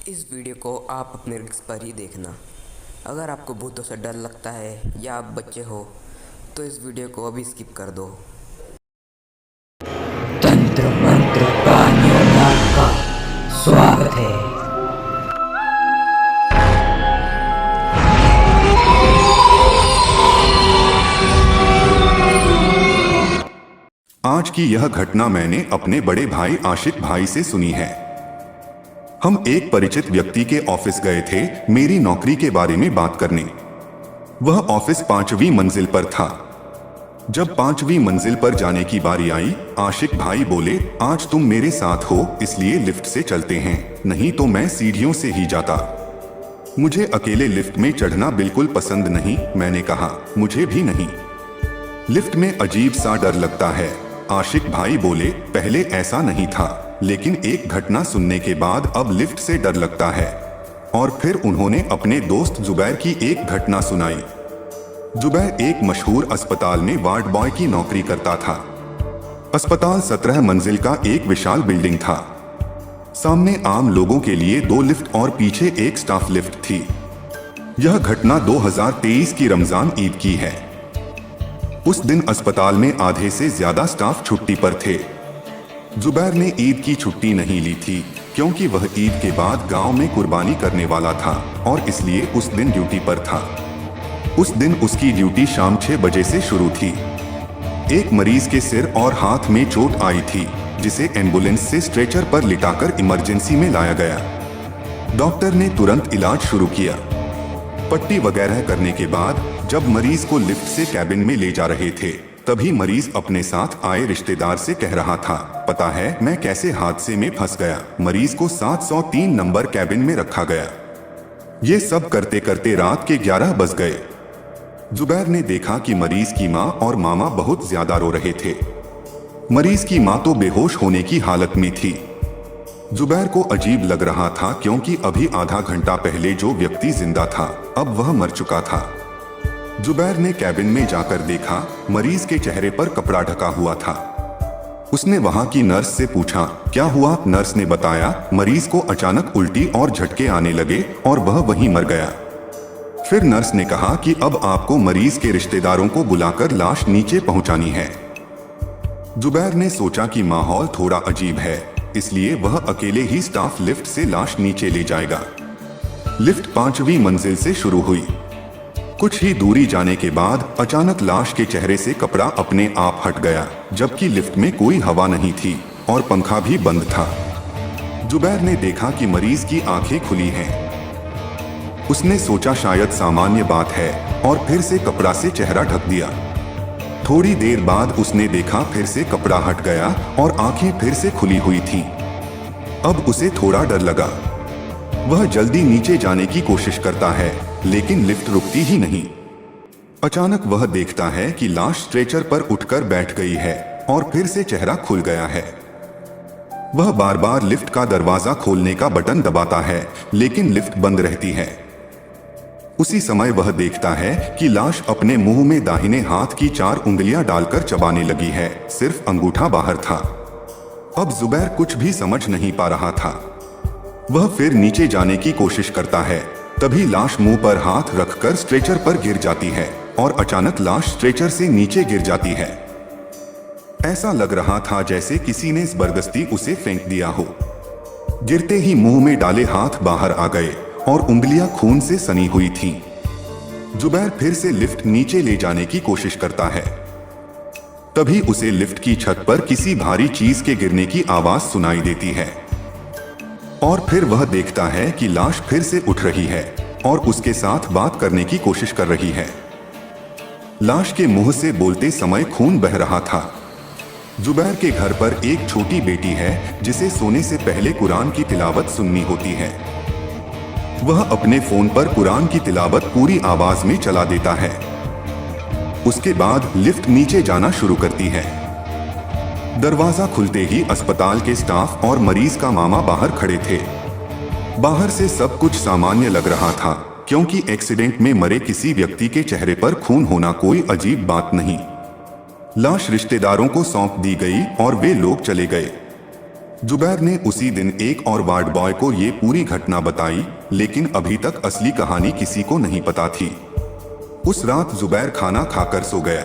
इस वीडियो को आप अपने रिस्क पर ही देखना। अगर आपको भूतों से डर लगता है या आप बच्चे हो तो इस वीडियो को अभी स्किप कर दो। तंत्र मंत्र कहानियों में आपका स्वागत है। आज की यह घटना मैंने अपने बड़े भाई आशिक भाई से सुनी है। हम एक परिचित व्यक्ति के ऑफिस गए थे मेरी नौकरी के बारे में बात करने। वह ऑफिस 5वीं मंजिल पर था। जब 5वीं मंजिल पर जाने की बारी आई, आशिक भाई बोले, आज तुम मेरे साथ हो इसलिए लिफ्ट से चलते हैं, नहीं तो मैं सीढ़ियों से ही जाता। मुझे अकेले लिफ्ट में चढ़ना बिल्कुल पसंद नहीं। मैंने कहा, मुझे भी नहीं, लिफ्ट में अजीब सा डर लगता है। आशिक भाई बोले, पहले ऐसा नहीं था, लेकिन एक घटना सुनने के बाद अब लिफ्ट से डर लगता है। और फिर उन्होंने अपने दोस्त जुबैर की एक घटना सुनाई। जुबैर एक मशहूर अस्पताल में वार्ड बॉय की नौकरी करता था। अस्पताल 17 मंजिल का एक विशाल बिल्डिंग था। सामने आम लोगों के लिए 2 लिफ्ट और पीछे एक स्टाफ लिफ्ट थी। यह घटना 2023 की रमजान ईद की है। उस दिन अस्पताल में आधे से ज्यादा स्टाफ छुट्टी पर थे। जुबैर ने ईद की छुट्टी नहीं ली थी क्योंकि वह ईद के बाद गांव में कुर्बानी करने वाला था और इसलिए उस दिन ड्यूटी पर था। उस दिन उसकी ड्यूटी शाम 6 बजे से शुरू थी। एक मरीज के सिर और हाथ में चोट आई थी, जिसे एम्बुलेंस से स्ट्रेचर पर लिटाकर इमरजेंसी में लाया गया। डॉक्टर ने तुरंत इलाज शुरू किया। पट्टी वगैरह करने के बाद जब मरीज को लिफ्ट से कैबिन में ले जा रहे थे, तभी मरीज अपने साथ आए रिश्तेदार से कह रहा था, पता है मैं कैसे हादसे में फंस गया। मरीज को 703 नंबर कैबिन में रखा गया। ये सब करते करते रात के 11 बज गए। जुबैर ने देखा कि मरीज की माँ और मामा बहुत ज्यादा रो रहे थे। मरीज की माँ तो बेहोश होने की हालत में थी। जुबैर को अजीब लग रहा था क्योंकि अभी आधा घंटा पहले जो व्यक्ति जिंदा था अब वह मर चुका था। जुबैर ने कैबिन में जाकर देखा, मरीज के चेहरे पर कपड़ा ढका हुआ था। उसने वहां की नर्स से पूछा, क्या हुआ? नर्स ने बताया, मरीज को अचानक उल्टी और झटके आने लगे और वह वहीं मर गया। फिर नर्स ने कहा कि अब आपको मरीज के रिश्तेदारों को बुलाकर लाश नीचे पहुंचानी है। जुबैर ने सोचा कि माहौल थोड़ा अजीब है, इसलिए वह अकेले ही स्टाफ लिफ्ट से लाश नीचे ले जाएगा। लिफ्ट 5वीं मंजिल से शुरू हुई। कुछ ही दूरी जाने के बाद अचानक लाश के चेहरे से कपड़ा अपने आप हट गया, जबकि लिफ्ट में कोई हवा नहीं थी और पंखा भी बंद था। जुबैर ने देखा कि मरीज की आंखें खुली हैं। उसने सोचा शायद सामान्य बात है और फिर से कपड़ा से चेहरा ढक दिया। थोड़ी देर बाद उसने देखा फिर से कपड़ा हट गया और आंखें फिर से खुली हुई थीं। अब उसे थोड़ा डर लगा। वह जल्दी नीचे जाने की कोशिश करता है, लेकिन लिफ्ट रुकती ही नहीं। अचानक वह देखता है कि लाश स्ट्रेचर पर उठकर बैठ गई है और फिर से चेहरा खुल गया है। वह बार बार लिफ्ट का दरवाजा खोलने का बटन दबाता है, लेकिन लिफ्ट बंद रहती है। उसी समय वह देखता है कि लाश अपने मुंह में दाहिने हाथ की 4 उंगलियां डालकर चबाने लगी है, सिर्फ अंगूठा बाहर था। अब जुबैर कुछ भी समझ नहीं पा रहा था। वह फिर नीचे जाने की कोशिश करता है, तभी लाश मुंह पर हाथ रखकर स्ट्रेचर पर गिर जाती है और अचानक लाश स्ट्रेचर से नीचे गिर जाती है। ऐसा लग रहा था जैसे किसी ने जबरदस्ती उसे फेंक दिया हो। गिरते ही मुंह में डाले हाथ बाहर आ गए और उंगलियां खून से सनी हुई थीं। जुबैर फिर से लिफ्ट नीचे ले जाने की कोशिश करता है। तभी उसे लिफ्ट की छत पर किसी भारी चीज के गिरने की आवाज सुनाई देती है और फिर वह देखता है कि लाश फिर से उठ रही है और उसके साथ बात करने की कोशिश कर रही है। लाश के मुंह से बोलते समय खून बह रहा था। जुबैर के घर पर एक छोटी बेटी है जिसे सोने से पहले कुरान की तिलावत सुननी होती है। वह अपने फोन पर कुरान की तिलावत पूरी आवाज में चला देता है। उसके बाद लिफ्ट नीचे जाना शुरू करती है। दरवाजा खुलते ही अस्पताल के स्टाफ और मरीज का मामा बाहर खड़े थे। बाहर से सब कुछ सामान्य लग रहा था क्योंकि एक्सीडेंट में मरे किसी व्यक्ति के चेहरे पर खून होना कोई अजीब बात नहीं। लाश रिश्तेदारों को सौंप दी गई और वे लोग चले गए। जुबैर ने उसी दिन एक और वार्ड बॉय को ये पूरी घटना बताई, लेकिन अभी तक असली कहानी किसी को नहीं पता थी। उस रात जुबैर खाना खाकर सो गया।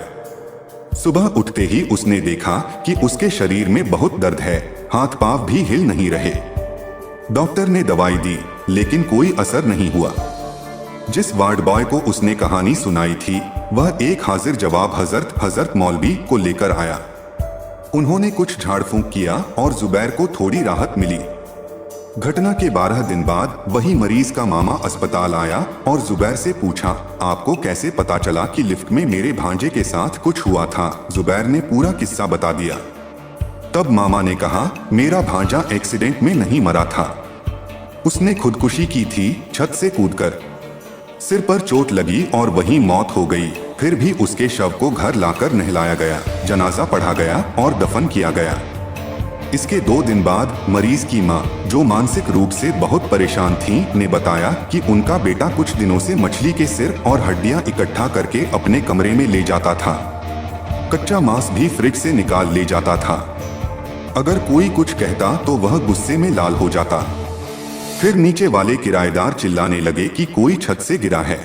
सुबह उठते ही उसने देखा कि उसके शरीर में बहुत दर्द है, हाथ पांव भी हिल नहीं रहे। डॉक्टर ने दवाई दी, लेकिन कोई असर नहीं हुआ। जिस वार्ड बॉय को उसने कहानी सुनाई थी, वह एक हाजिर जवाब हजरत मौलवी को लेकर आया। उन्होंने कुछ झाड़ फूंक किया और जुबैर को थोड़ी राहत मिली। घटना के 12 दिन बाद वही मरीज का मामा अस्पताल आया और जुबैर से पूछा, आपको कैसे पता चला कि लिफ्ट में मेरे भांजे के साथ कुछ हुआ था? जुबैर ने पूरा किस्सा बता दिया। तब मामा ने कहा, मेरा भांजा एक्सीडेंट में नहीं मरा था, उसने खुदकुशी की थी छत से कूदकर। सिर पर चोट लगी और वहीं मौत हो गई। फिर भी उसके शव को घर लाकर नहलाया गया, जनाजा पढ़ा गया और दफन किया गया। इसके 2 दिन बाद मरीज की मां, जो मानसिक रूप से बहुत परेशान थी, ने बताया कि उनका बेटा कुछ दिनों से मछली के सिर और हड्डियां इकट्ठा करके अपने कमरे में ले जाता था। कच्चा मांस भी फ्रिज से निकाल ले जाता था। अगर कोई कुछ कहता तो वह गुस्से में लाल हो जाता। फिर नीचे वाले किराएदार चिल्लाने लगे कि कोई छत से गिरा है।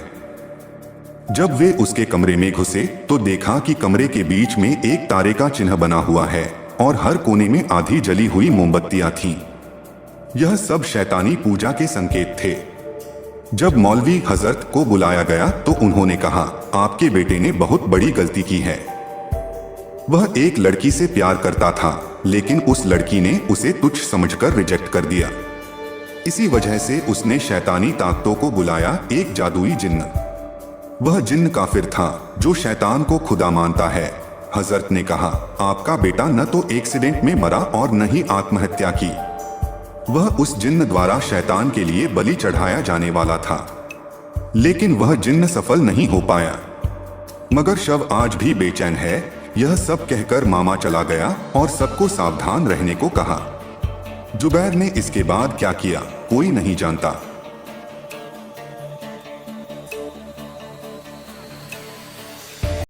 जब वे उसके कमरे में घुसे तो देखा कि कमरे के बीच में एक तारे का चिन्ह बना हुआ है और हर कोने में आधी जली हुई मोमबत्तियां थीं। यह सब शैतानी पूजा के संकेत थे। जब मौलवी हजरत को बुलाया गया तो उन्होंने कहा, आपके बेटे ने बहुत बड़ी गलती की है। वह एक लड़की से प्यार करता था, लेकिन उस लड़की ने उसे तुच्छ समझकर रिजेक्ट कर दिया। इसी वजह से उसने शैतानी ताकतों को बुलाया, एक जादुई जिन्न। वह जिन्न काफिर था जो शैतान को खुदा मानता है। हजरत ने कहा, आपका बेटा न तो एक्सीडेंट में मरा और न ही आत्महत्या की। वह उस जिन्न द्वारा शैतान के लिए बलि चढ़ाया जाने वाला था, लेकिन वह जिन्न सफल नहीं हो पाया। मगर शव आज भी बेचैन है। यह सब कहकर मामा चला गया और सबको सावधान रहने को कहा। जुबैर ने इसके बाद क्या किया, कोई नहीं जानता।